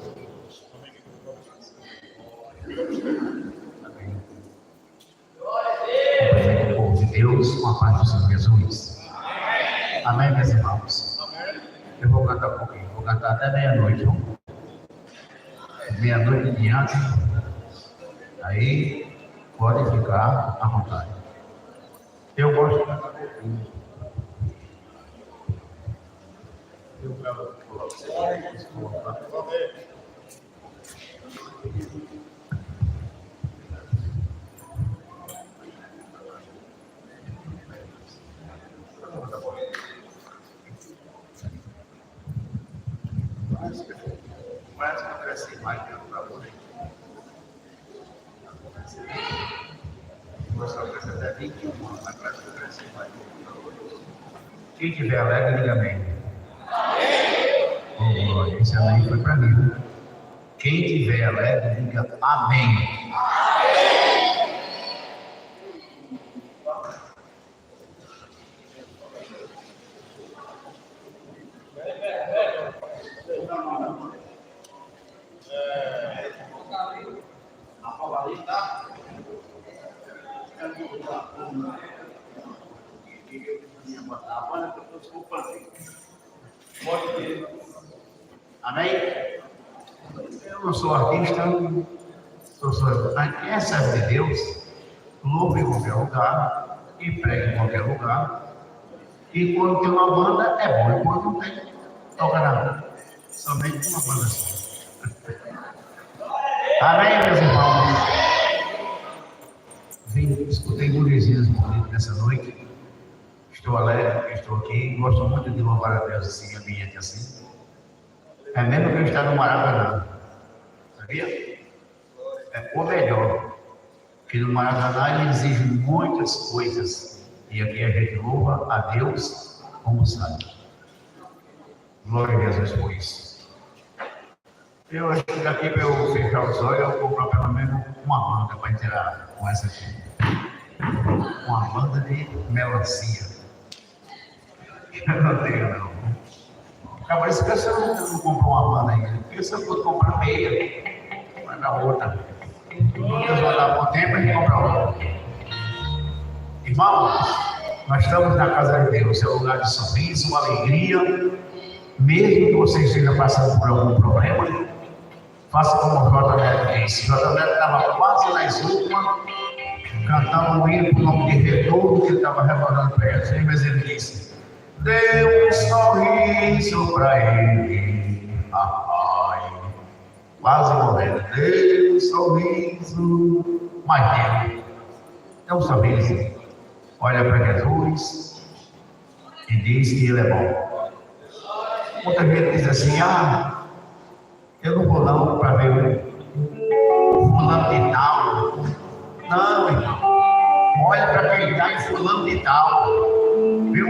O povo de Deus, com a paz do Senhor Jesus. Amém, meus irmãos? Eu vou cantar um pouquinho, vou cantar até meia-noite, viu? Meia-noite em diante. Aí, pode ficar à vontade. Eu gosto de cantar um pouquinho. Eu quero colocar. Parece que eu cresci mais que eu para hoje. Gostava de crescer até 21 anos, mas parece que eu cresci mais que eu para hoje. Quem tiver alegre, diga amém. Oh, glória, esse amém foi para mim. Viu? Quem tiver alegre, diga amém. Amém? Eu não sou artista, quem é servo de Deus, louva em qualquer lugar e prega em qualquer lugar. E quando tem uma banda, é bom, e quando não tem, toca nada. Somente uma banda só. Amém, meus irmãos? Escutei gurizinhas bonitas nessa noite. Estou alegre, estou aqui. Gosto muito de louvar a Deus assim, ambiente assim. É mesmo que eu estar no Maracanã. Sabia? É o melhor. Porque no Maracanã ele exige muitas coisas. E aqui a gente louva a Deus como sabe. Glória a Jesus por isso. Eu acho que daqui para eu fechar os olhos, eu vou comprar pelo menos uma banda para tirar com essa aqui. Uma banda de melancia. Eu não tenho, não. Acaba isso que você não comprou uma banda ainda. Porque se eu for comprar meia, vai dar outra. Deus vai dar bom tempo e a gente compra outra. Irmãos, nós estamos na casa de Deus. É um lugar de sorriso, alegria. Mesmo que você esteja passando por algum problema, faça como o J. Neto disse. O J. Neto estava quase nas últimas, cantando um hino por nome de retorno, que ele estava recordando para ele. Mas ele disse: dê um sorriso para ele. Ai, quase morrendo. Dê um sorriso. Mas dê um sorriso. Olha para Jesus e diz que ele é bom. Muita gente diz assim: ah, eu não vou não para ver o fulano de tal. Não, irmão. Olha para quem está em fulano de tal. Viu?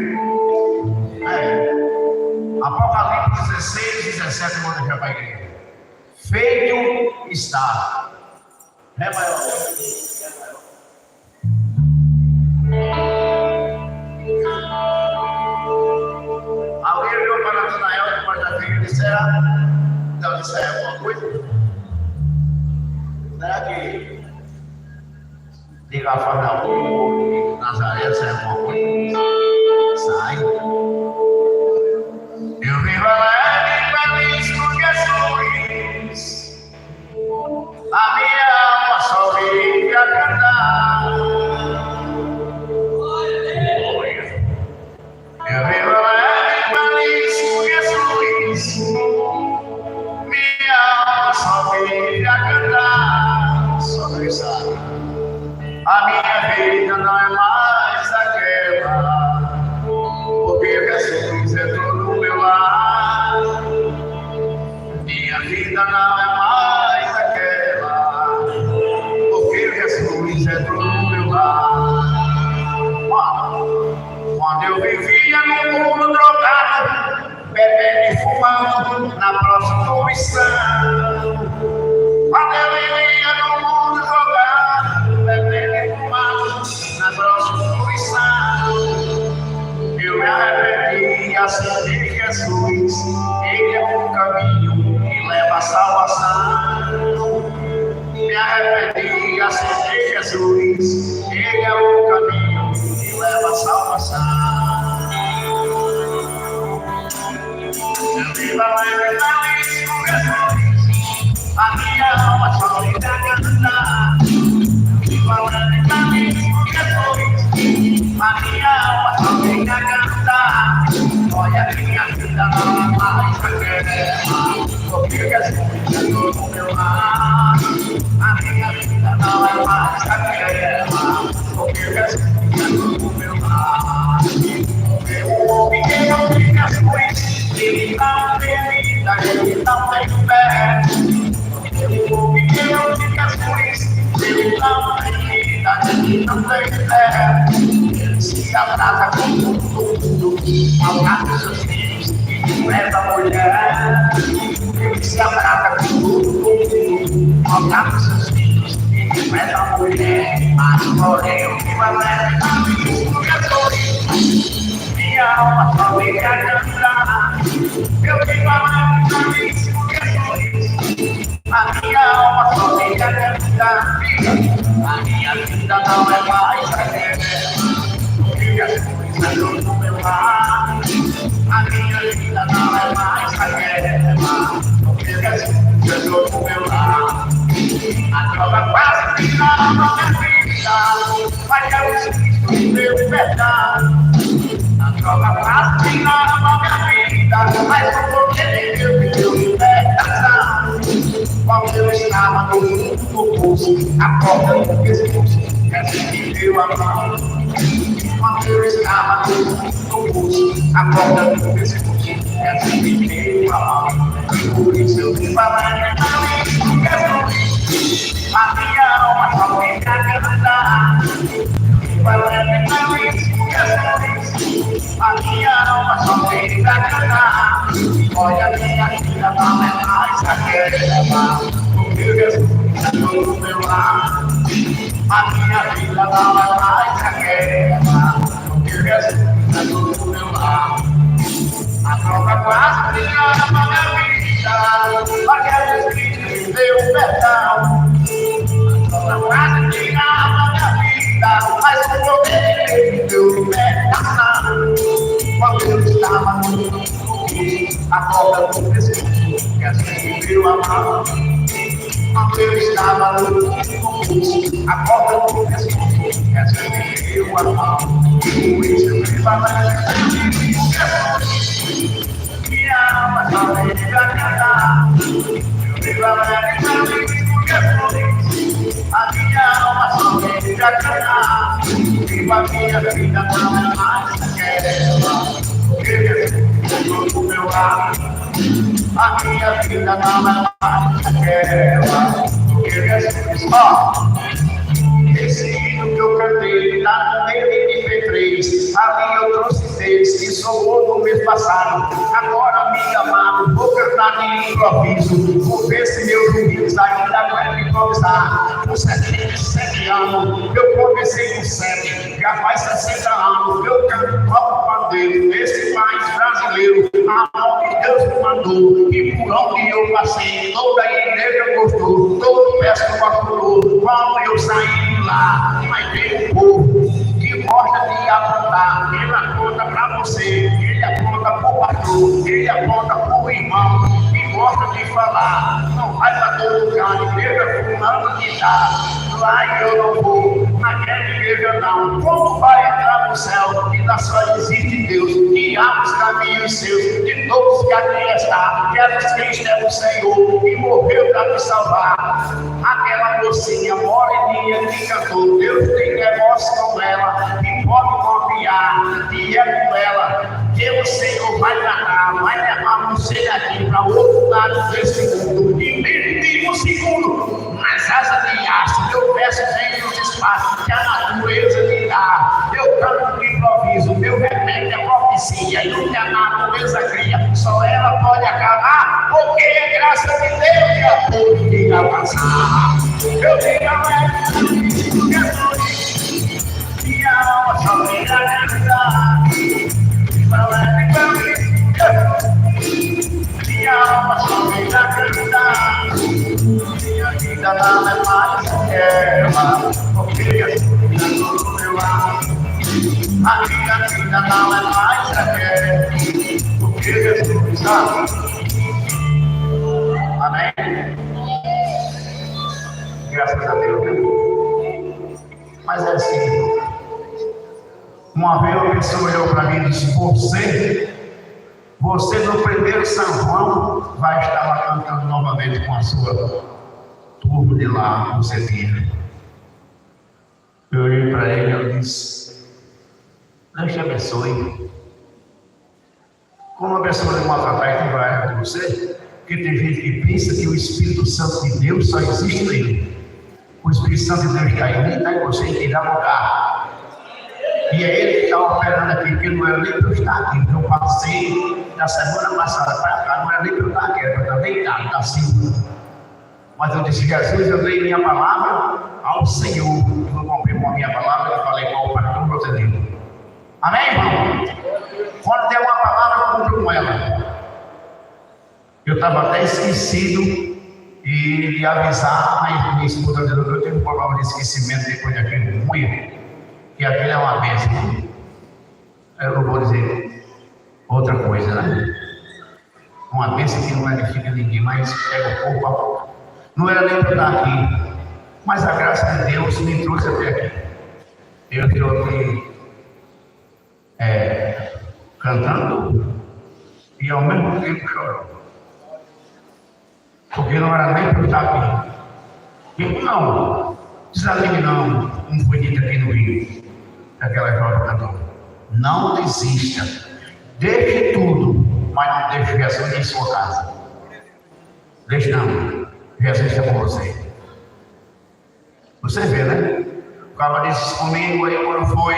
Apocalipse 16, 17, eu vou deixar para a igreja. Feito está. É maior. Alguém viu para Natanael depois da filha de Serra? Então, isso é alguma coisa? Será que de Cafarnaum, Nazaré, sai alguma coisa? Sai. Eu vivo alegre e feliz com Jesus. A minha alma só vive a cantar. Eu vivo alegre e feliz com Jesus. Minha alma só vive a cantar. Só pensar. A minha vida não é mais aquela, porque Jesus entrou no meu lar. Minha vida não é mais aquela, porque Jesus entrou no meu lar. Quando eu vivia no mundo drogado, bebendo e fumando na prostituição. Quando eu vivia no mundo drogado, bebendo e fumando na prostituição, eu me arrependi e aceitei Jesus. Ele é o caminho que leva a salvação. Me arrependi e aceitei Jesus. Ele é o caminho que leva a salvação. Eu vivo alegre e feliz com Jesus. A minha alma só vive a cantar. Vivo alegre e feliz com Jesus. A minha alma só vive a cantar. Olha, minha vida não é mais aquela, porque Jesus entrou no meu lar. A minha vida não é mais aquela, porque Jesus entrou no meu lar. Eu ouvi que não tem Jesus, ele não tem vida, ele não tem fé. Eu ouvi que não tem Jesus, ele não tem vida, ele não tem fé. Ele se abraça com todo mundo, abraça seus filhos e leva a mulher. Ele se abraça com todo mundo, abraça seus filhos e leva a mulher. Mas porém eu vivo alegre na vida com Jesus. Minha alma só vive a cantar. Eu vivo alegre na vida com Jesus. A minha alma só vive a cantar. A minha vida não é mais aquela, porque Jesus entrou no meu lar. A minha vida não é mais aquela, porque Jesus entrou no meu lar. A droga quase tirava minha vida, mas Jesus Cristo me deu perdão. A droga quase tirava minha vida, mas o poder de Deus me deu libertação. Quando eu estava no fundo do poço, a porta do pescoço, Jesus me deu a mão. Quando eu estava no fundo do poço, a porta do pescoço, Jesus me deu a mão. Por isso eu vivo alegre na vida com Jesus. A minha alma só vive a cantar. Eu vivo alegre na vida com Jesus. A minha alma só vive a cantar. Olha, minha vida não é mais aquela, porque Jesus entrou no meu lar. A minha vida não é mais aquela, porque Jesus entrou no meu lar. A droga quase tirava minha vida, mas Jesus Cristo me deu perdão. A droga quase tirava minha vida, mas o poder de Deus me deu libertação. Quando eu estava no mundo, a porta do pescoço, Jesus me deu a mão. Quando eu estava no mundo, a porta do pescoço, Jesus me deu a mão. Por isso eu vivo alegre com Jesus. Minha alma só vive a cantar. Eu vivo alegre com Jesus. A minha alma só vive a cantar. Vivo a minha vida não é mais aquela, porque Jesus entrou no meu lar. A minha vida não é mais aquela, porque Jesus. Esse hino que eu cantei lá no MP3, ali eu trouxe deles que soou no mês passado. Agora, me amado, vou cantar de improviso. Vou ver se meus ouvidos ainda aguentam improvisar. Com 77 anos, eu comecei com 7. Já faz 60 anos, eu canto próprio pandeiro. Esse país brasileiro, aonde Deus me mandou. E por onde eu passei, toda a igreja gostou. Todo peço gostou. Quando eu saí lá, mas veio um povo que gosta de apontar. Ele aponta pra você, ele aponta pro pastor. pastor, ele aponta para o irmão e gosta de falar. Não vai para todo lugar, igreja fulano que dá. Lá eu não vou, naquela igreja não. Como vai entrar no céu? E lá só existe Deus, que abre os caminhos seus, de todos que aqui está. Jesus Cristo é o Senhor, e morreu para me salvar. Aquela mocinha moreninha que cantou, Deus tem negócio com ela, e pode confiar, e é com ela. Que o Senhor vai tratar, vai levar você daqui para o outro lado desse mundo. E mesmo segundo, nas asas de aço, eu peço dentro dos espaços que a natureza me dá. Eu canto de improviso, meu remédio é profecia, e o que a natureza cria, só ela pode acabar, porque é graça de Deus que a todos que avançar. Eu digo a Jesus, que a alma só virá cantar. Minha alma só vem da cantar. Minha vida nada é mais guerra, porque Jesus está do meu lado. A minha vida não é mais guerra, porque Jesus está. Amém? Graças a Deus. Mas é assim. Uma vez uma pessoa olhou para mim e disse: você no primeiro São João vai estar lá cantando novamente com a sua turma de lá, você vinha. Eu olhei para ele e eu disse: Deus te abençoe. Como a pessoa de maltratar que vai de você, porque tem gente que pensa que o Espírito Santo de Deus só existe nele. O Espírito Santo de Deus está em mim, está em você e tem que dar lugar. E é ele que está operando aqui, porque não é nem para eu estar aqui. Eu passei da semana passada para cá, não é nem para eu estar aqui, era para eu estar deitado, está assim. Mas eu disse: Jesus, eu dei minha palavra ao Senhor. Eu não comprei com a minha palavra, eu falei com o pastor brasileiro. Amém, irmão? Quando der uma palavra, eu cumpro com ela. Eu estava até esquecido de avisar a minha esposa dizendo que eu tive um problema de esquecimento depois daquele ruim. Que aquilo é uma bênção. Eu não vou dizer outra coisa, né? Uma bênção que não edifica ninguém, mas pega o corpo. Não era nem para eu estar aqui, mas a graça de Deus me trouxe até aqui. Eu estou aqui cantando e ao mesmo tempo chorando. Porque não era nem para eu estar aqui. E não, desanime não foi dito aqui no Rio. Aquela jovem cantora: não desista, deixe tudo, mas não deixe Jesus em sua casa. Deixe não, Jesus está com você. Você vê, né? O cara disse comigo, aí quando foi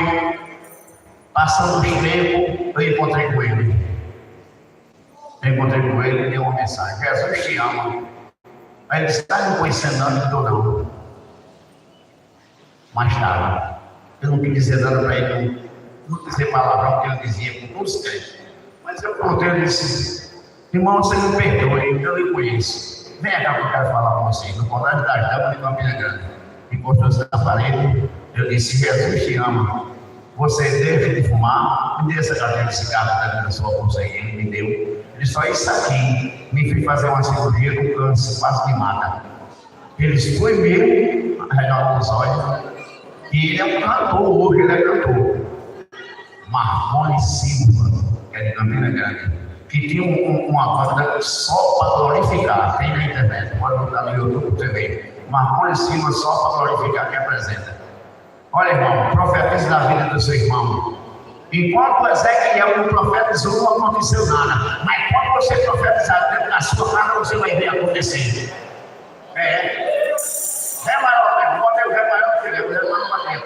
passando os tempos, eu encontrei com ele. E deu uma mensagem: Jesus te ama. Aí ele disse: está me conhecendo não? Mais tarde. Eu não quis dizer nada para ele, não dizer palavrão que ele dizia com todos os crentes. Mas eu contei, eu disse: irmão, você me perdoe, eu lhe conheço. Vem cá que eu quero falar com você. No Colégio das Damas de Campina Grande. Encostou-se na parede, eu disse: Jesus te ama. Você deixa de fumar, me dê essa cadeira de cigarro da sua bolsa aí. Ele me deu. Ele só isso aqui me fez fazer uma cirurgia com câncer, quase me mata. Ele disse: foi mesmo, arregalou os olhos. E ele é um cantor, hoje ele é cantor. Marconi Silva, que é de Campina Grande, que tinha uma banda só para glorificar. Tem na internet, pode botar no YouTube para você ver. Marconi Silva só para glorificar, que apresenta. Olha, irmão, profetiza da vida do seu irmão. Enquanto Ezequiel não profetizou, não aconteceu nada. Mas quando você profetizar dentro da sua casa, você vai ver acontecer. É maior, né? Bota o Zé maior que ele, o não vai ter.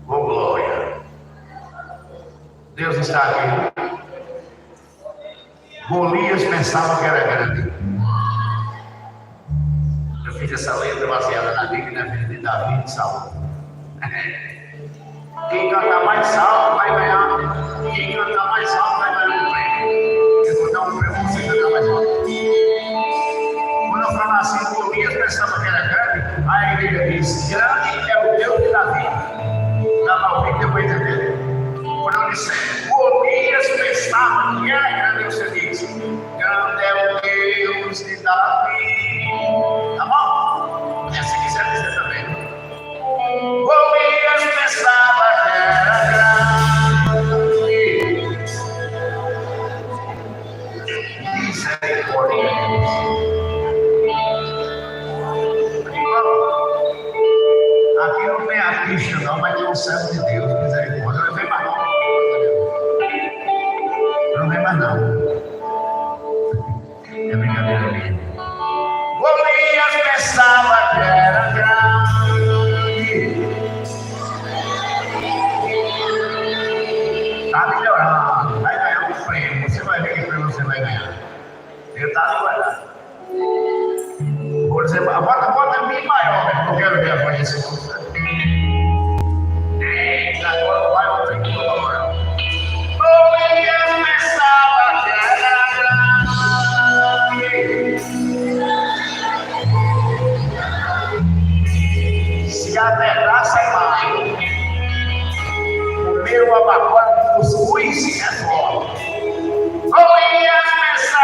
Oh, glória. Deus está aqui. Golias pensava que era grande. Eu fiz essa letra baseada na Bíblia e na vida de Davi e de Saul. Quem cantar mais salvo vai ganhar. Quem cantar mais salvo vai ganhar um prêmio. Eu vou dar um prêmio para você cantar mais alto. Quando eu falo assim, Golias pensava que era grande, a igreja diz: grande é o Deus de Davi. Dá para ouvir depois entender. Quando eu orando, vai ganhar um prêmio. Você vai ver que prêmio você vai ganhar. Ele está ali guardado. Por exemplo, bota bem maior, né? Eu quero ver a voz desse povo. Eita, agora vai o tricolor. Eu ia começar a se a verdade sai mais. Comer o abacate com cuscuz é forte. Eu ia começar a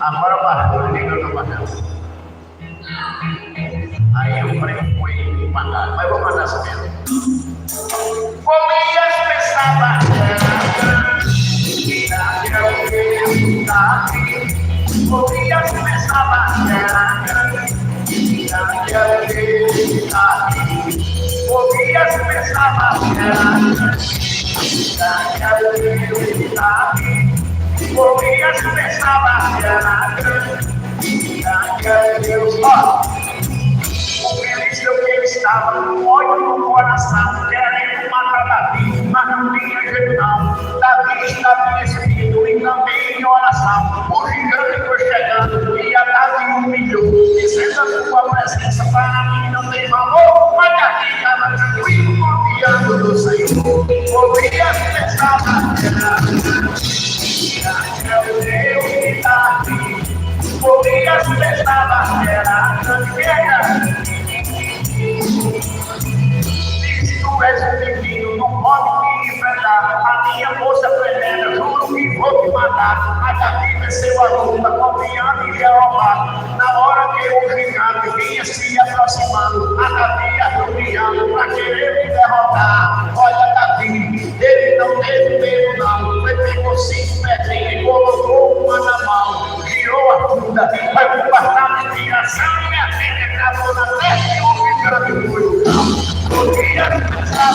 agora baixou, liga no papel. Aí o prêmio foi mandado, mas vou mandar essa mesmo. Comias pensava Comias pensava Comias pensava Comias pensava Deus, ó, porque ele disse que ele estava no ódio no coração, querendo matar Davi, mas não tinha jeito não. Davi estava espírito e também em oração. O gigante foi chegando e a Davi humilhou, dizendo a tua presença para mim não tem valor, mas Davi estava tranquilo, confiando no Senhor. Comias pensava Deus que está aqui. Comias pensava diz tu és um menino, não pode me enfrentar. A minha moça tremenda, juro que vou te matar. Mas Davi venceu a luta, confiando em Jeová. Na hora que o gigante vinha se aproximando, a Davi ajoelhando para querer me derrotar. Olha, Davi, ele não teve medo não. Foi pegou 5 pedrinhas e colocou uma na mão. Girou a funda, vai com passar de tiração e a filha acabou na terra e o gigante foi o cão. Podia pensar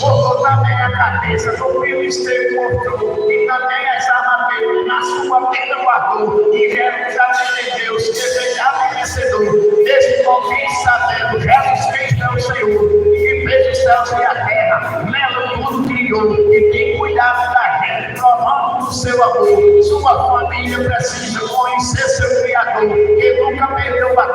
botou também a cabeça sobre o esteio morto e também as armaduras na sua tenda guardou. E Jerusalém de Deus, desejado e vencedor, esse convite sabendo, Jesus Cristo é o Senhor, que fez os céus e a terra, nela tudo criou, e tem cuidado da gente, provando do seu amor. Sua família precisa conhecer seu Criador, que nunca perdeu a